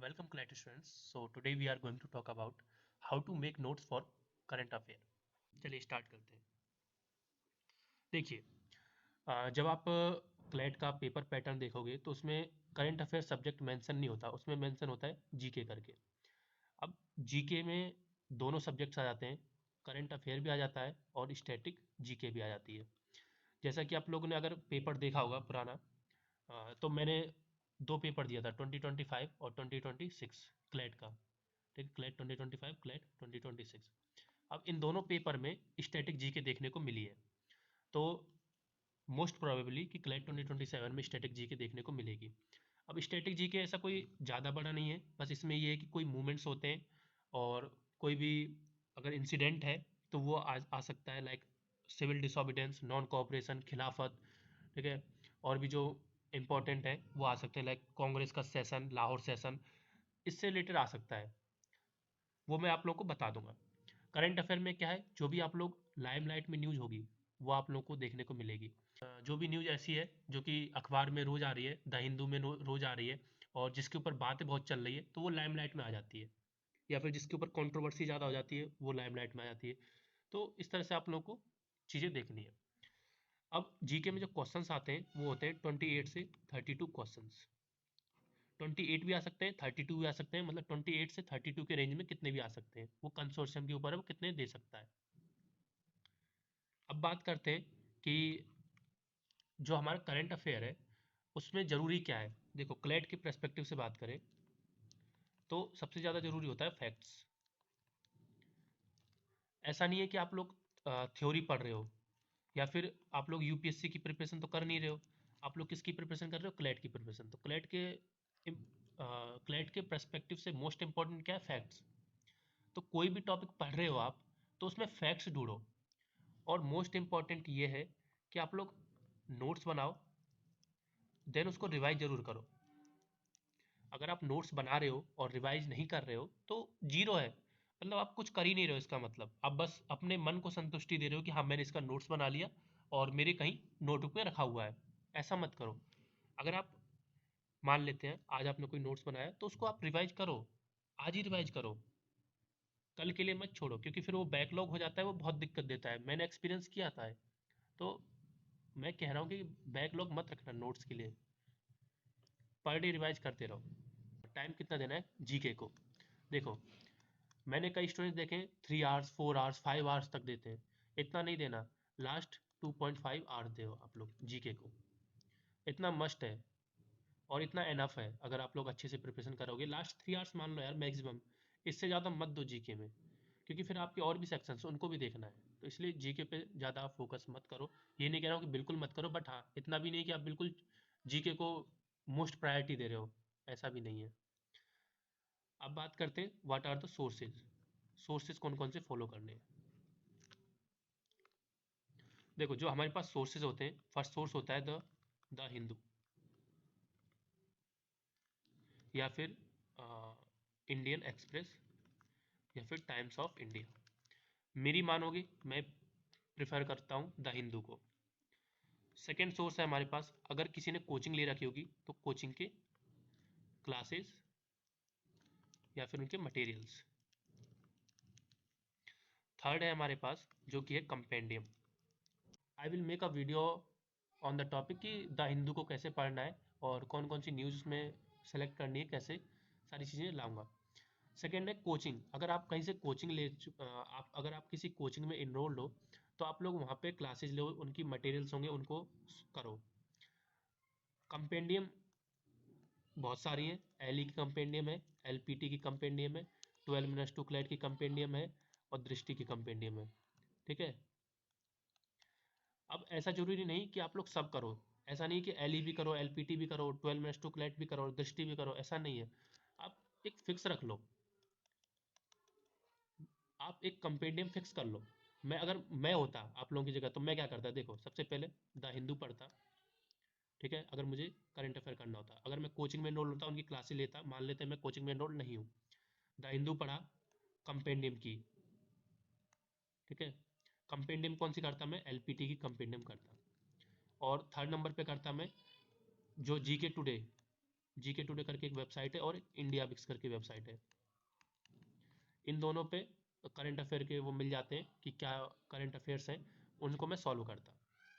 Welcome Collective students. So today we are going to talk about how to make notes for current affair. चलिए start करते हैं। देखिए, जब आप CLAT का पेपर पैटर्न देखोगे तो उसमें करंट अफेयर सब्जेक्ट मेंशन नहीं होता, उसमें मेंशन होता है जीके करके। अब जीके में दोनों सब्जेक्ट्स आ जाते हैं, करंट अफेयर भी आ जाता है और स्टैटिक जीके भी आ जाती है। जैसा कि आप लोगों ने अगर पेपर देखा होगा पुराना, तो मैंने दो पेपर दिया था 2025 और 2026 क्लैट का। ठीक है, क्लैट 2025, क्लैट 2026। अब इन दोनों पेपर में स्टैटिक जीके देखने को मिली है, तो मोस्ट प्रोबेबली कि क्लैट 2027 में स्टैटिक जीके देखने को मिलेगी। अब स्टैटिक जीके ऐसा कोई ज़्यादा बड़ा नहीं है, बस इसमें ये है कि कोई मूवमेंट्स होते हैं और कोई भी अगर इंसिडेंट है तो वो आ सकता है, like civil disobedience, non cooperation, Khilafat. ठीक है, और भी जो इम्पोर्टेंट है वो आ सकते हैं, लाइक कांग्रेस का सेशन, लाहौर सेशन, इससे रिलेटेड आ सकता है, वो मैं आप लोगों को बता दूंगा। करंट अफेयर में क्या है, जो भी आप लोग लाइमलाइट में न्यूज़ होगी वो आप लोगों को देखने को मिलेगी। जो भी न्यूज़ ऐसी है जो कि अखबार में रोज़ आ रही है, द हिंदू में रोज़ आ रही है और जिसके ऊपर बातें बहुत चल रही है, तो वो लाइमलाइट में आ जाती है, या फिर जिसके ऊपर कंट्रोवर्सी ज़्यादा हो जाती है वो लाइमलाइट में आ जाती है। तो इस तरह से आप लोगों को चीज़ें देखनी है। अब जीके में जो क्वेश्चंस आते हैं वो होते हैं 28 से 32 क्वेश्चंस। 28 भी आ सकते हैं, 32 भी आ सकते हैं, मतलब 28 से 32 के रेंज में कितने भी आ सकते हैं, वो कंसोर्शियम के ऊपर है वो कितने दे सकता है। अब बात करते हैं कि जो हमारा करंट अफेयर है उसमें ज़रूरी क्या है। देखो, क्लैट के पर्सपेक्टिव से बात करें तो सबसे ज़्यादा ज़रूरी होता है फैक्ट्स। ऐसा नहीं है कि आप लोग थ्योरी पढ़ रहे हो या फिर आप लोग यूपीएससी की प्रिपरेशन तो कर नहीं रहे हो, आप लोग किसकी प्रिपरेशन कर रहे हो, क्लैट की प्रिपरेशन। तो क्लैट के पर्सपेक्टिव से मोस्ट इंपॉर्टेंट क्या है, फैक्ट्स। तो कोई भी टॉपिक पढ़ रहे हो आप तो उसमें फैक्ट्स ढूंढो, और मोस्ट इंपॉर्टेंट ये है कि आप लोग नोट्स बनाओ, देन उसको रिवाइज जरूर करो। अगर आप नोट्स बना रहे हो और रिवाइज नहीं कर रहे हो तो जीरो है, मतलब आप कुछ कर ही नहीं रहे हो। इसका मतलब आप बस अपने मन को संतुष्टि दे रहे हो कि हाँ मैंने इसका नोट्स बना लिया और मेरे कहीं नोटबुक में रखा हुआ है। ऐसा मत करो। अगर आप मान लेते हैं आज आपने कोई नोट्स बनाया तो उसको आप रिवाइज करो, आज ही रिवाइज करो, कल के लिए मत छोड़ो, क्योंकि फिर वो बैकलॉग हो जाता है, वो बहुत दिक्कत देता है, मैंने एक्सपीरियंस किया था। तो मैं कह रहा हूँ कि बैकलॉग मत रखना नोट्स के लिए, पर डे रिवाइज करते रहो। टाइम कितना देना है जीके को, देखो मैंने कई स्टूडेंट्स देखे 3 आवर्स, 4 आवर्स, 5 आवर्स तक देते हैं। इतना नहीं देना, लास्ट 2.5 आवर्स दो आप लोग जीके को, इतना मस्ट है और इतना एनफ है। अगर आप लोग अच्छे से प्रिपरेशन करोगे, लास्ट 3 आवर्स मान लो यार मैक्सिमम, इससे ज़्यादा मत दो जीके में, क्योंकि फिर आपके और भी सेक्शंस उनको भी देखना है। तो इसलिए जीके पे ज़्यादा आप फोकस मत करो। ये नहीं कह रहा हूँ कि बिल्कुल मत करो, बट हाँ इतना भी नहीं कि आप बिल्कुल जीके को मोस्ट प्रायोरिटी दे रहे हो, ऐसा भी नहीं है। अब बात करते हैं what are the sources, sources कौन कौन से फॉलो करने हैं। देखो, जो हमारे पास सोर्सेज होते हैं, फर्स्ट सोर्स होता है द हिंदू, या फिर इंडियन एक्सप्रेस, या फिर टाइम्स ऑफ इंडिया। मेरी मानोगे, मैं प्रिफर करता हूँ द हिंदू को। सेकेंड सोर्स है हमारे पास, अगर किसी ने कोचिंग ले रखी होगी तो कोचिंग के क्लासेस या फिर उनके मटेरियल्स। थर्ड है हमारे पास जो कि है compendium. I will make a video on the topic कि द हिंदू को कैसे पढ़ना है और कौन कौन सी न्यूज़ में सेलेक्ट करनी है, कैसे सारी चीज़ें लाऊंगा। सेकेंड है कोचिंग, अगर आप कहीं से कोचिंग आप अगर आप किसी कोचिंग में इनरोल्ड हो तो आप लोग वहाँ पे क्लासेज लो, उनकी मटेरियल्स होंगे उनको करो। कंपेंडियम बहुत सारी हैं, एल की कंपेंडियम है, एलपीटी की कंपेंडियम है, 12 मिनट्स टू क्लैट की कंपेंडियम है और दृष्टि की कंपेंडियम है। ठीक है, अब ऐसा जरूरी नहीं कि आप लोग सब करो, ऐसा नहीं कि एल भी करो, एलपीटी भी करो, 12 मिनट्स टू क्लैट भी करो, दृष्टि भी करो, ऐसा नहीं है। आप एक फिक्स रख लो, आप एक कंपेंडियम फिक्स कर लो। मैं होता आप लोगों की जगह तो मैं क्या करता, देखो सबसे पहले द हिंदू पढ़ता। ठीक है, अगर मुझे करंट अफेयर करना होता, अगर मैं कोचिंग में एनरोल होता, उनकी क्लासेस लेता, मान लेते हैं मैं कोचिंग में एनरोल नहीं हूँ, द हिंदू पढ़ा, कंपेंडियम की। ठीक है, कंपेंडियम कौन सी करता मैं, एलपीटी की कंपेंडियम करता। और थर्ड नंबर पे करता मैं जो जी के टुडे, जीके टुडे करके एक वेबसाइट है और इंडिया बिक्स करके वेबसाइट है। इन दोनों पे करंट अफेयर के वो मिल जाते हैं कि क्या करंट अफेयर्स हैं, उनको मैं सॉल्व करता।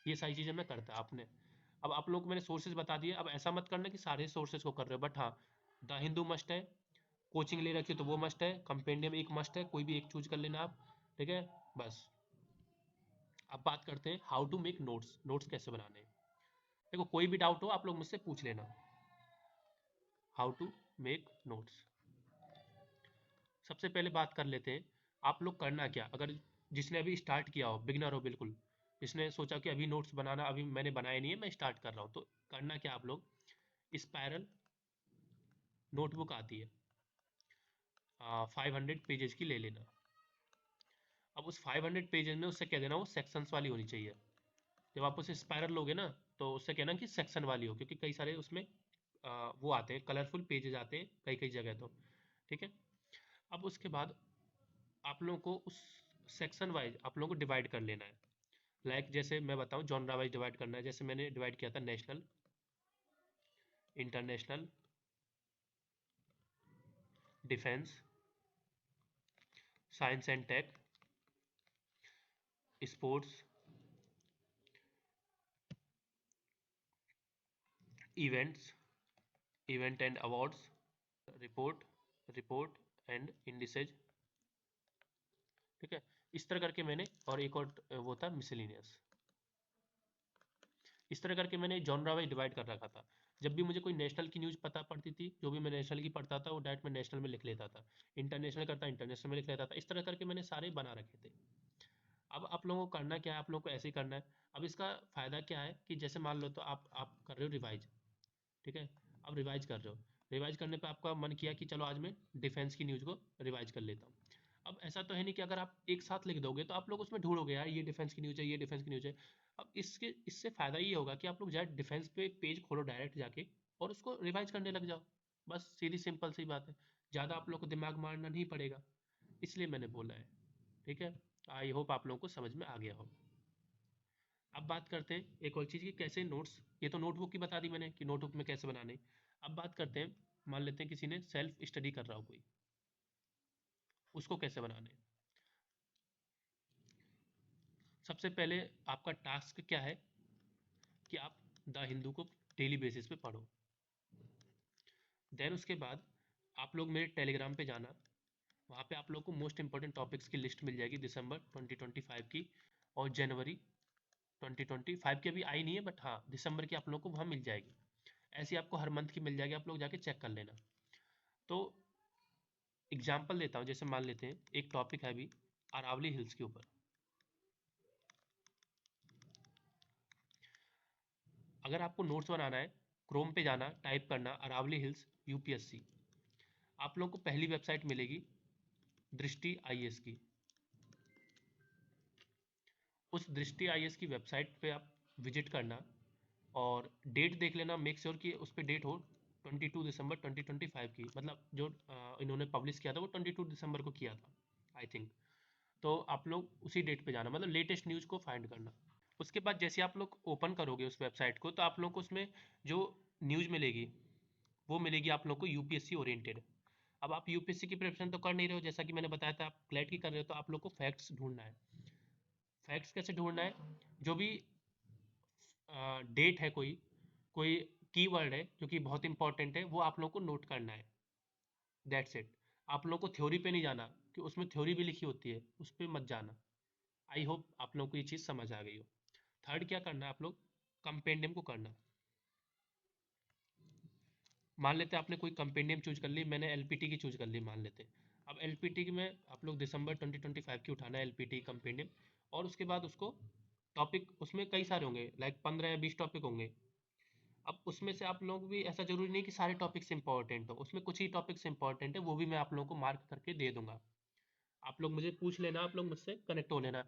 ये सारी चीज़ें मैं करता। आपने अब आप लोग को मैंने सोर्सेज बता दिए। अब ऐसा मत करना कि सारे सोर्सेज को कर रहे हो, बट हाँ, द हिंदू मस्ट है, कोचिंग ले रखी हो तो वो मस्ट है, कंपेंडियम एक मस्ट है, कोई भी एक चूज कर लेना आप, ठीक है। बस अब बात करते हैं how to make notes, notes कैसे बनाने हैं। देखो कोई भी डाउट हो आप लोग मुझसे पूछ लेना। हाउ टू मेक नोट्स, सबसे पहले बात कर लेते हैं आप लोग करना क्या। अगर जिसने अभी स्टार्ट किया हो, बिगनर हो बिल्कुल, जिसने सोचा कि अभी नोट्स बनाना अभी मैंने बनाया नहीं है, मैं स्टार्ट कर रहा हूँ, तो करना क्या आप लोग, स्पायरल नोटबुक आती है, 500 पेजेस की ले लेना। अब उस 500 पेजेस में उससे कह देना वो सेक्शंस वाली होनी चाहिए। जब आप उसे स्पायरल लोगे ना तो उससे कहना कि सेक्शन वाली हो, क्योंकि कई सारे उसमें वो आते हैं, कलरफुल पेजेस आते हैं कई कई जगह, तो ठीक है। अब उसके बाद आप लोगों को उस सेक्शन वाइज आप लोगों को डिवाइड कर लेना है। लाइक जैसे मैं बताऊं, जॉनरा वाइज डिवाइड करना है। जैसे मैंने डिवाइड किया था national, international, defence, science and tech, sports, events, event and awards, report, report and indices, ठीक है। इस तरह करके मैंने, और एक और वो था मिसलिनियस, इस तरह करके मैंने जॉनरा वाइज डिवाइड कर रखा था। जब भी मुझे कोई नेशनल की न्यूज़ पता पड़ती थी, जो भी मैं नेशनल की पढ़ता था वो डायरेक्ट मैं नेशनल में लिख लेता था, इंटरनेशनल करता इंटरनेशनल में लिख लेता था। इस तरह करके मैंने सारे बना रखे थे। अब आप लोगों को करना क्या है, आप लोगों को ऐसे ही करना है। अब इसका फ़ायदा क्या है कि जैसे मान लो तो आप कर रहे हो रिवाइज, ठीक है। अब रिवाइज कर रहे हो, रिवाइज करने पे आपका मन किया कि चलो आज मैं डिफेंस की न्यूज़ को रिवाइज कर लेता हूँ। अब ऐसा तो है नहीं कि अगर आप एक साथ लिख दोगे तो आप लोग उसमें ढूंढोगे यार ये डिफेंस की न्यूज़ है, ये डिफेंस की न्यूज़ है। अब इससे फ़ायदा ये होगा कि आप लोग जाए डिफेंस पे पेज खोलो डायरेक्ट जाके और उसको रिवाइज करने लग जाओ। बस सीधी सिंपल सी बात है, ज़्यादा आप लोग को दिमाग मारना नहीं पड़ेगा, इसलिए मैंने बोला है, ठीक है। आई होप आप लोगों को समझ में आ गया हो। अब बात करते हैं एक और चीज़ की, कैसे नोट्स, ये तो नोटबुक की बता दी मैंने कि नोटबुक में कैसे बनाने। अब बात करते हैं, मान लेते हैं किसी ने सेल्फ स्टडी कर रहा हो कोई, उसको कैसे बनाने। सबसे पहले आपका टास्क क्या है कि आप द हिंदू को डेली बेसिस पे पढ़ो। देन उसके बाद आप लोग मेरे टेलीग्राम पे जाना, वहाँ पे आप लोग को मोस्ट इंपॉर्टेंट टॉपिक्स की लिस्ट मिल जाएगी दिसंबर 2025 की, और जनवरी 2025 की अभी आई नहीं है, बट हाँ दिसंबर की आप लोग को वहाँ मिल जाएगी। ऐसी आपको हर मंथ की मिल जाएगी, आप लोग जाके चेक कर लेना। तो एग्जाम्पल देता हूँ, जैसे मान लेते हैं एक टॉपिक है अभी अरावली हिल्स के ऊपर। अगर आपको नोट्स बनाना है, क्रोम पे जाना, टाइप करना अरावली हिल्स यूपीएससी, आप लोग को पहली वेबसाइट मिलेगी दृष्टि आईएएस की। उस दृष्टि आईएएस की वेबसाइट पे आप विजिट करना और डेट देख लेना, मेक श्योर कि उस पर डेट हो 22 दिसंबर 2025 की, मतलब जो इन्होंने पब्लिश किया था वो 22 दिसंबर को किया था आई थिंक। तो आप लोग उसी डेट पे जाना, मतलब लेटेस्ट न्यूज़ को फाइंड करना। उसके बाद जैसे आप लोग ओपन करोगे उस वेबसाइट को, तो आप लोग को उसमें जो न्यूज़ मिलेगी वो मिलेगी आप लोग को यूपीएससी ओरिएंटेड। अब आप यूपीएससी की प्रिपरेशन तो कर नहीं रहे हो, जैसा कि मैंने बताया था आप क्लैट की कर रहे हो, तो आप लोग को फैक्ट्स ढूंढना है। फैक्ट्स कैसे ढूंढना है, जो भी डेट है, कोई कोई कीवर्ड है जो कि बहुत इंपॉर्टेंट है, वो आप लोग को नोट करना है। That's it. आप लोग को थ्योरी पे नहीं जाना, कि उसमें थ्योरी भी लिखी होती है, उस पर मत जाना। आई होप आप लोग को ये चीज़ समझ आ गई हो। थर्ड क्या करना है आप लोग, कंपेंडियम को करना। मान लेते हैं आपने कोई कंपेंडियम चूज कर ली, मैंने एलपीटी की चूज कर ली मान लेते हैं। अब एलपीटी की में आप लोग दिसंबर 2025 की उठाना है एलपीटी कंपेंडियम, और उसके बाद उसको टॉपिक, उसमें कई सारे होंगे, लाइक 15 या 20 टॉपिक होंगे। अब उसमें से आप लोग भी, ऐसा जरूरी नहीं कि सारे टॉपिक्स इंपॉर्टेंट हो, उसमें कुछ ही टॉपिक्स इंपॉर्टेंट है, वो भी मैं आप लोगों को मार्क करके दे दूंगा। आप लोग मुझे पूछ लेना, आप लोग मुझसे कनेक्ट हो लेना।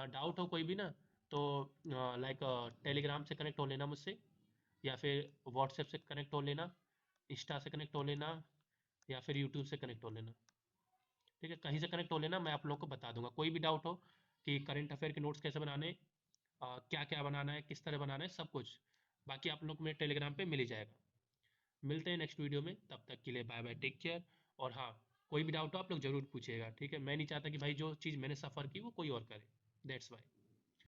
डाउट हो कोई भी ना, तो लाइक टेलीग्राम से कनेक्ट हो लेना मुझसे, या फिर व्हाट्सएप से कनेक्ट हो लेना, इंस्टा से कनेक्ट हो लेना, या फिर यूट्यूब से कनेक्ट हो लेना, ठीक है। कहीं से कनेक्ट हो लेना, मैं आप लोगों को बता दूंगा। कोई भी डाउट हो कि करंट अफेयर के नोट्स कैसे बनाने, क्या क्या बनाना है, किस तरह बनाना है, सब कुछ बाकी आप लोग को मेरे टेलीग्राम पे मिल ही जाएगा। मिलते हैं नेक्स्ट वीडियो में, तब तक के लिए बाय बाय, टेक केयर। और हाँ, कोई भी डाउट हो आप लोग ज़रूर पूछिएगा, ठीक है? मैं नहीं चाहता कि भाई जो चीज़ मैंने सफ़र की वो कोई और करे, दैट्स वाई।